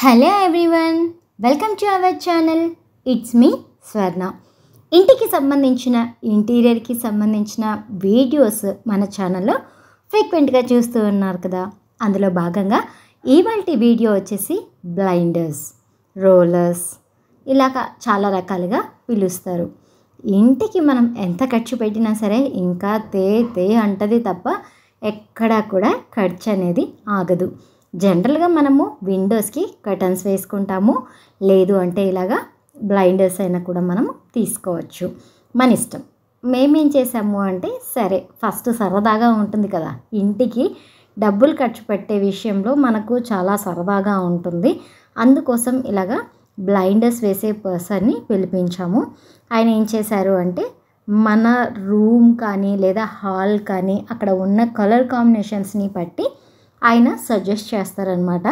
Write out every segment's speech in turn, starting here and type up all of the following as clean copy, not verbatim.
Hello everyone, welcome to our channel. It's me స్వర్ణ. ఇంటికి సంబంధించిన ఇంటీరియర్కి సంబంధించిన వీడియోస్ మన ఛానల్లో ఫ్రీక్వెంట్గా చూస్తూ ఉన్నారు కదా. అందులో భాగంగా ఇవాల్టి వీడియో వచ్చేసి బ్లైండర్స్, రోలర్స్, ఇలాగ చాలా రకాలుగా పిలుస్తారు. ఇంటికి మనం ఎంత ఖర్చు పెట్టినా సరే ఇంకా తే అంటది తప్ప ఎక్కడా కూడా ఖర్చు అనేది ఆగదు. జనరల్గా మనము విండోస్కి కర్టన్స్ వేసుకుంటాము, లేదు అంటే ఇలాగా బ్లైండర్స్ అయినా కూడా మనము తీసుకోవచ్చు, మన ఇష్టం. మేమేం చేసాము అంటే, సరే ఫస్ట్ సరదాగా ఉంటుంది కదా, ఇంటికి డబ్బులు ఖర్చు పెట్టే విషయంలో మనకు చాలా సరదాగా ఉంటుంది. అందుకోసం ఇలాగా బ్లైండర్స్ వేసే పర్సన్ని పిలిపించాము. ఆయన ఏం చేశారు అంటే, మన రూమ్ కానీ లేదా హాల్ కానీ అక్కడ ఉన్న కలర్ కాంబినేషన్స్ని బట్టి ఆయన సజెస్ట్ చేస్తారనమాట.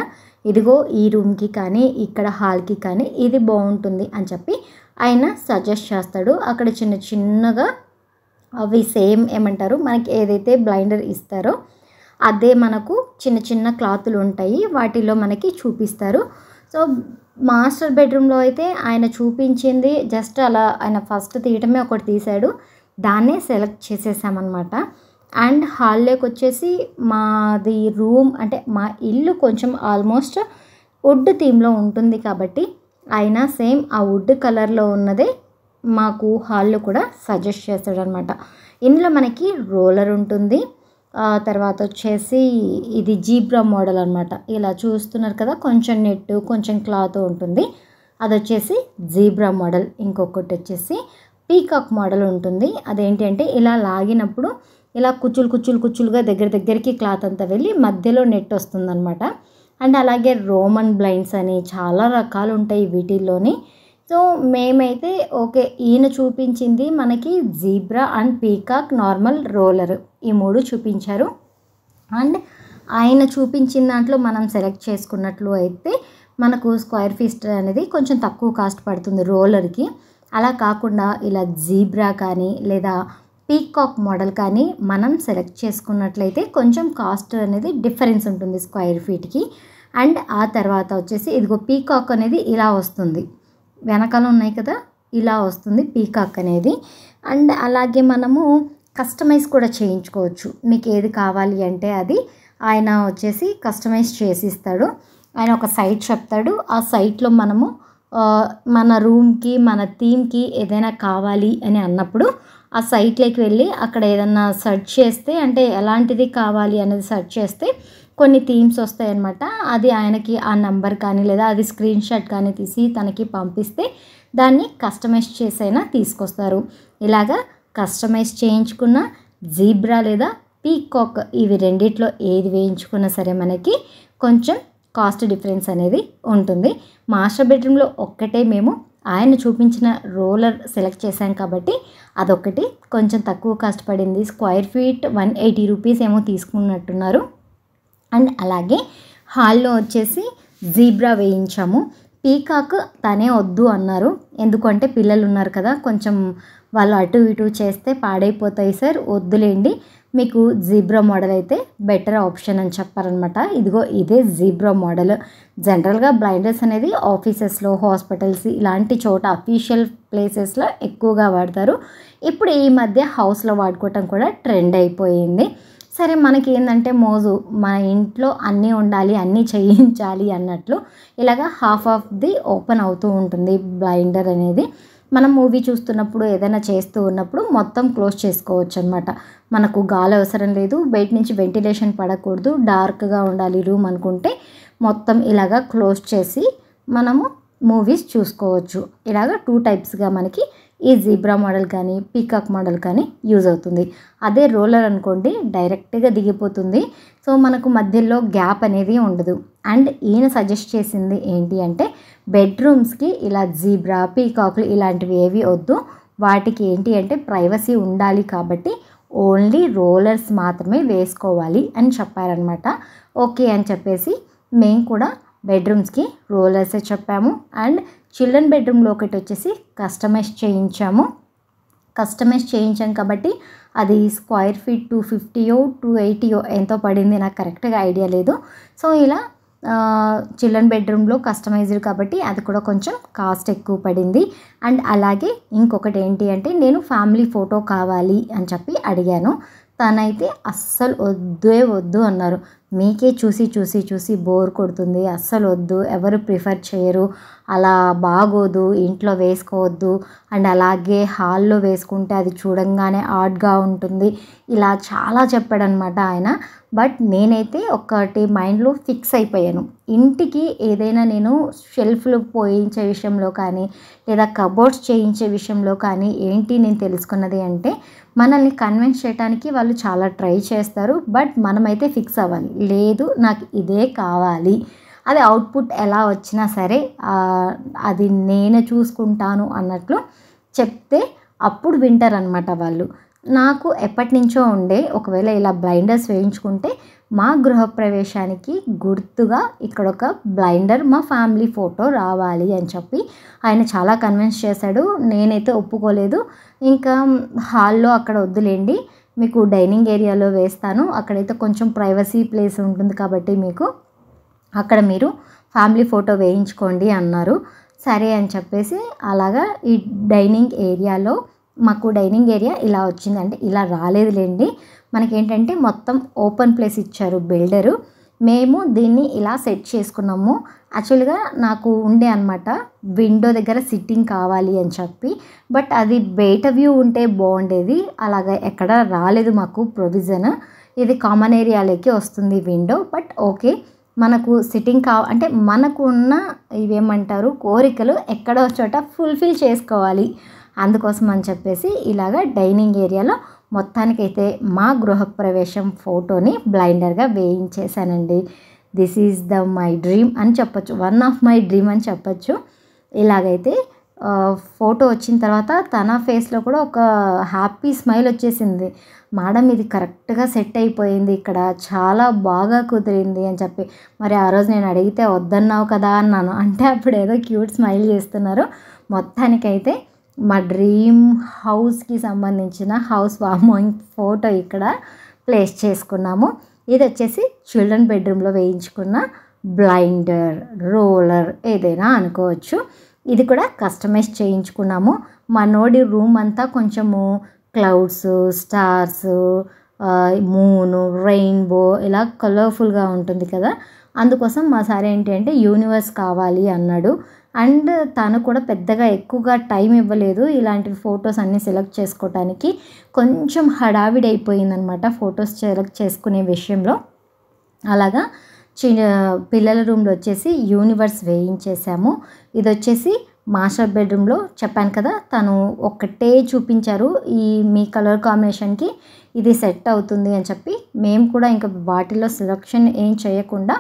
ఇదిగో ఈ రూమ్కి కానీ ఇక్కడ హాల్కి కానీ ఇది బాగుంటుంది అని చెప్పి ఆయన సజెస్ట్ చేస్తాడు. అక్కడ చిన్నగా అవి సేమ్ ఏమంటారు, మనకి ఏదైతే బ్లైండర్ ఇస్తారో అదే మనకు చిన్న క్లాతులు ఉంటాయి, వాటిలో మనకి చూపిస్తారు. సో మాస్టర్ బెడ్రూమ్లో అయితే ఆయన చూపించింది జస్ట్ అలా ఆయన ఫస్ట్ తీయటమే ఒకటి తీశాడు, దాన్నే సెలెక్ట్ చేసేసామన్నమాట. అండ్ హాల్లోకి వచ్చేసి మాది రూమ్ అంటే మా ఇల్లు కొంచెం ఆల్మోస్ట్ వుడ్ థీమ్లో ఉంటుంది కాబట్టి ఆయన సేమ్ ఆ వుడ్ కలర్లో ఉన్నదే మాకు హాల్లో కూడా సజెస్ట్ చేస్తాడనమాట. ఇందులో మనకి రోలర్ ఉంటుంది, తర్వాత వచ్చేసి ఇది జీబ్రా మోడల్ అనమాట. ఇలా చూస్తున్నారు కదా, కొంచెం నెట్ కొంచెం క్లాత్ ఉంటుంది, అది వచ్చేసి జీబ్రా మోడల్. ఇంకొకటి వచ్చేసి పీకాక్ మోడల్ ఉంటుంది. అదేంటి అంటే ఇలా లాగినప్పుడు ఇలా కుచ్చులుగా దగ్గరికి క్లాత్ అంతా వెళ్ళి మధ్యలో నెట్ వస్తుందన్నమాట. అండ్ అలాగే రోమన్ బ్లైండ్స్ అని చాలా రకాలు ఉంటాయి వీటిల్లోని. సో మేమైతే ఓకే, ఈయన చూపించింది మనకి zebra and peacock, normal, roller, ఈ మూడు చూపించారు. అండ్ ఆయన చూపించిన దాంట్లో మనం సెలెక్ట్ చేసుకున్నట్లు అయితే మనకు స్క్వేర్ ఫీట్ అనేది కొంచెం తక్కువ కాస్ట్ పడుతుంది రోలర్కి. అలా కాకుండా ఇలా జీబ్రా కానీ లేదా పీకాక్ మోడల్ కానీ మనం సెలెక్ట్ చేసుకున్నట్లయితే కొంచెం కాస్ట్ అనేది డిఫరెన్స్ ఉంటుంది స్క్వేర్ ఫీట్కి. అండ్ ఆ తర్వాత వచ్చేసి ఇదిగో పీకాక్ అనేది ఇలా వస్తుంది, వెనకాల ఉన్నాయి కదా, ఇలా వస్తుంది పీకాక్ అనేది. అండ్ అలాగే మనము కస్టమైజ్ కూడా చేయించుకోవచ్చు, మీకు ఏది కావాలి అంటే అది ఆయన వచ్చేసి కస్టమైజ్ చేసి ఇస్తాడు. ఆయన ఒక సైట్ చెప్తాడు, ఆ సైట్లో మనము మన రూమ్కి మన థీమ్కి ఏదైనా కావాలి అని అన్నప్పుడు ఆ సైట్లోకి వెళ్ళి అక్కడ ఏదన్నా సెర్చ్ చేస్తే, అంటే ఎలాంటిది కావాలి అనేది సెర్చ్ చేస్తే కొన్ని థీమ్స్ వస్తాయన్నమాట. అది ఆయనకి ఆ నెంబర్ కానీ లేదా అది స్క్రీన్ షాట్ కానీ తీసి తనకి పంపిస్తే దాన్ని కస్టమైజ్ చేసైనా తీసుకొస్తారు. ఇలాగా కస్టమైజ్ చేయించుకున్న జీబ్రా లేదా పీకాక్, ఇవి రెండిట్లో ఏది వేయించుకున్నా సరే మనకి కొంచెం కాస్ట్ డిఫరెన్స్ అనేది ఉంటుంది. మాస్టర్ బెడ్రూమ్లో ఒక్కటే మేము ఆయన చూపించిన రోలర్ సెలెక్ట్ చేశాం కాబట్టి అదొక్కటి కొంచెం తక్కువ కాస్ట్ పడింది. స్క్వేర్ ఫీట్ 180 రూపీస్ ఏమో తీసుకున్నట్టున్నారు. అండ్ అలాగే హాల్లో వచ్చేసి జీబ్రా వేయించాము. పీకాక్ తనే వద్దు అన్నారు, ఎందుకంటే పిల్లలు ఉన్నారు కదా, కొంచెం వాళ్ళు అటు ఇటు చేస్తే పాడైపోతాయి సార్, వద్దులేండి, మీకు జీబ్రా మోడల్ అయితే బెటర్ ఆప్షన్ అని చెప్పారనమాట. ఇదిగో ఇదే జీబ్రా మోడల్. జనరల్గా బ్లైండర్స్ అనేది ఆఫీసెస్లో, హాస్పిటల్స్ ఇలాంటి చోట అఫీషియల్ ప్లేసెస్లో ఎక్కువగా వాడతారు. ఇప్పుడు ఈ మధ్య హౌస్లో వాడుకోవటం కూడా ట్రెండ్ అయిపోయింది. సరే మనకి ఏంటంటే మోజు, మన ఇంట్లో అన్నీ ఉండాలి, అన్నీ చేయించాలి అన్నట్లు ఇలాగా హాఫ్ ఆఫ్ ది ఓపెన్ అవుతూ ఉంటుంది బ్లైండర్ అనేది. మనం మూవీ చూస్తున్నప్పుడు ఏదైనా చేస్తూ ఉన్నప్పుడు మొత్తం క్లోజ్ చేసుకోవచ్చు అనమాట. మనకు గాలి అవసరం లేదు, బయట నుంచి వెంటిలేషన్ పడకూడదు, డార్క్గా ఉండాలి రూమ్ అనుకుంటే మొత్తం ఇలాగా క్లోజ్ చేసి మనము మూవీస్ చూసుకోవచ్చు. ఇలాగ 2 టైప్స్గా మనకి ఈ జీబ్రా మోడల్ కానీ పీకాక్ మోడల్ కానీ యూజ్ అవుతుంది. అదే రోలర్ అనుకోండి డైరెక్ట్గా దిగిపోతుంది, సో మనకు మధ్యలో గ్యాప్ అనేది ఉండదు. అండ్ ఈయన సజెస్ట్ చేసింది ఏంటి అంటే, బెడ్రూమ్స్కి ఇలా జీబ్రా పీకాక్లు ఇలాంటివి ఏవి వద్దు, వాటికి ఏంటి అంటే ప్రైవసీ ఉండాలి కాబట్టి ఓన్లీ రోలర్స్ మాత్రమే వేసుకోవాలి అని చెప్పారనమాట. ఓకే అని చెప్పేసి మేము కూడా బెడ్రూమ్స్కి రోలర్సే చెప్పాము. అండ్ చిల్డ్రన్ బెడ్రూమ్లో ఒకటి వచ్చేసి కస్టమైజ్ చేయించాం కాబట్టి అది స్క్వేర్ ఫీట్ 250 280 ఎంతో పడింది, నాకు కరెక్ట్గా ఐడియా లేదు. సో ఇలా చిల్డ్రన్ బెడ్రూమ్లో కస్టమైజ్డ్ కాబట్టి అది కూడా కొంచెం కాస్ట్ ఎక్కువ పడింది. అండ్ అలాగే ఇంకొకటి ఏంటి అంటే నేను ఫ్యామిలీ ఫోటో కావాలి అని చెప్పి అడిగాను. తనైతే అస్సలు వద్దే వద్దు అన్నారు. మీకే చూసి చూసి చూసి బోర్ కొడుతుంది, అస్సలు వద్దు, ఎవరు ప్రిఫర్ చేయరు, అలా బాగోదు, ఇంట్లో వేసుకోవద్దు, అండ్ అలాగే హాల్లో వేసుకుంటే అది చూడంగానే ఆడ్గా ఉంటుంది, ఇలా చాలా చెప్పాడనమాట ఆయన. బట్ నేనైతే ఒకటి మైండ్లో ఫిక్స్ అయిపోయాను. ఇంటికి ఏదైనా నేను షెల్ఫ్లు పోయించే విషయంలో కానీ లేదా కబోర్డ్స్ చేయించే విషయంలో కానీ ఏంటి నేను తెలుసుకున్నది అంటే మనల్ని కన్విన్స్ చేయడానికి వాళ్ళు చాలా ట్రై చేస్తారు. బట్ మనమైతే ఫిక్స్ అవ్వాలి, లేదు నాకు ఇదే కావాలి, అది అవుట్పుట్ ఎలా వచ్చినా సరే అది నేను చూసుకుంటాను అన్నట్లు చెప్తే అప్పుడు వింటారనమాట వాళ్ళు. నాకు ఎప్పటి నుంచో ఉండే ఒకవేళ ఇలా బ్లైండర్స్ వేయించుకుంటే మా గృహప్రవేశానికి గుర్తుగా ఇక్కడ ఒక బ్లైండర్ మా ఫ్యామిలీ ఫోటో రావాలి అని చెప్పి ఆయన చాలా కన్విన్స్ చేశాడు. నేనైతే ఒప్పుకోలేదు. ఇంకా హాల్లో అక్కడ వద్దులేండి, మీకు డైనింగ్ ఏరియాలో వేస్తాను, అక్కడైతే కొంచెం ప్రైవసీ ప్లేస్ ఉంటుంది కాబట్టి మీకు అక్కడ మీరు ఫ్యామిలీ ఫోటో వేయించుకోండి అన్నారు. సరే అని చెప్పేసి అలాగా ఈ డైనింగ్ ఏరియాలో మాకు డైనింగ్ ఏరియా ఇలా వచ్చింది. అంటే ఇలా రాలేదులేండి, మనకేంటంటే మొత్తం ఓపెన్ ప్లేస్ ఇచ్చారు బిల్డరు. మేము దీన్ని ఇలా సెట్ చేసుకున్నాము. యాక్చువల్గా నాకు ఉండే అనమాట విండో దగ్గర సిట్టింగ్ కావాలి అని చెప్పి, బట్ అది బయట వ్యూ ఉంటే బాగుండేది, అలాగా ఎక్కడ రాలేదు మాకు ప్రొవిజన్. ఇది కామన్ ఏరియాలోకి వస్తుంది విండో. బట్ ఓకే, మనకు సిట్టింగ్ అంటే మనకు ఉన్న ఇవేమంటారు కోరికలు ఎక్కడో చోట ఫుల్ఫిల్ చేసుకోవాలి, అందుకోసం అని చెప్పేసి ఇలాగ డైనింగ్ ఏరియాలో మొత్తానికైతే మా గృహప్రవేశం ఫోటోని బ్లైండర్గా వేయించేశానండి. దిస్ ఈజ్ మై డ్రీమ్ అని చెప్పచ్చు, వన్ ఆఫ్ మై డ్రీమ్ అని చెప్పచ్చు. ఇలాగైతే ఫోటో వచ్చిన తర్వాత తన ఫేస్లో కూడా ఒక హ్యాపీ స్మైల్ వచ్చేసింది. మేడం ఇది కరెక్ట్గా సెట్ అయిపోయింది, ఇక్కడ చాలా బాగా కుదిరింది అని చెప్పి. మరి ఆ రోజు నేను అడిగితే వద్దన్నావు కదా అన్నాను, అంటే అప్పుడు ఏదో క్యూట్ స్మైల్ చేస్తున్నారు. మొత్తానికైతే మా డ్రీమ్ హౌస్కి సంబంధించిన హౌస్ వార్మింగ్ ఫోటో ఇక్కడ ప్లేస్ చేసుకున్నాము. ఇది వచ్చేసి చిల్డ్రన్ బెడ్రూమ్లో వేయించుకున్న బ్లైండర్, రోలర్ ఏదైనా అనుకోవచ్చు. ఇది కూడా కస్టమైజ్ చేయించుకున్నాము. మా నోడి రూమ్ అంతా కొంచెము క్లౌడ్స్, స్టార్స్, మూను, రెయిన్బో ఇలా కలర్ఫుల్గా ఉంటుంది కదా, అందుకోసం మా సార్ ఏంటి అంటే యూనివర్స్ కావాలి అన్నాడు. అండ్ తను కూడా పెద్దగా ఎక్కువగా టైం ఇవ్వలేదు ఇలాంటి ఫొటోస్ అన్నీ సెలెక్ట్ చేసుకోవటానికి. కొంచెం హడావిడి అయిపోయిందనమాట ఫొటోస్ సెలెక్ట్ చేసుకునే విషయంలో. అలాగా పిల్లల రూమ్లో వచ్చేసి యూనివర్స్ వేయించేసాము. ఇది వచ్చేసి మాస్టర్ బెడ్రూమ్లో చెప్పాను కదా, తను ఒక్కటే చూపించారు ఈ మీ కలర్ కాంబినేషన్కి ఇది సెట్ అవుతుంది అని చెప్పి. మేము కూడా ఇంకా వాటిలో సెలెక్షన్ ఏం చేయకుండా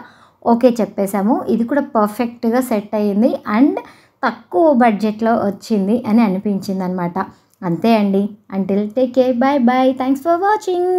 ఓకే చెప్పేశాము. ఇది కూడా పర్ఫెక్ట్గా సెట్ అయ్యింది అండ్ తక్కువ బడ్జెట్లో వచ్చింది అని అనిపించింది అనమాట. అంతే అండి. Until take care, bye bye, thanks for watching.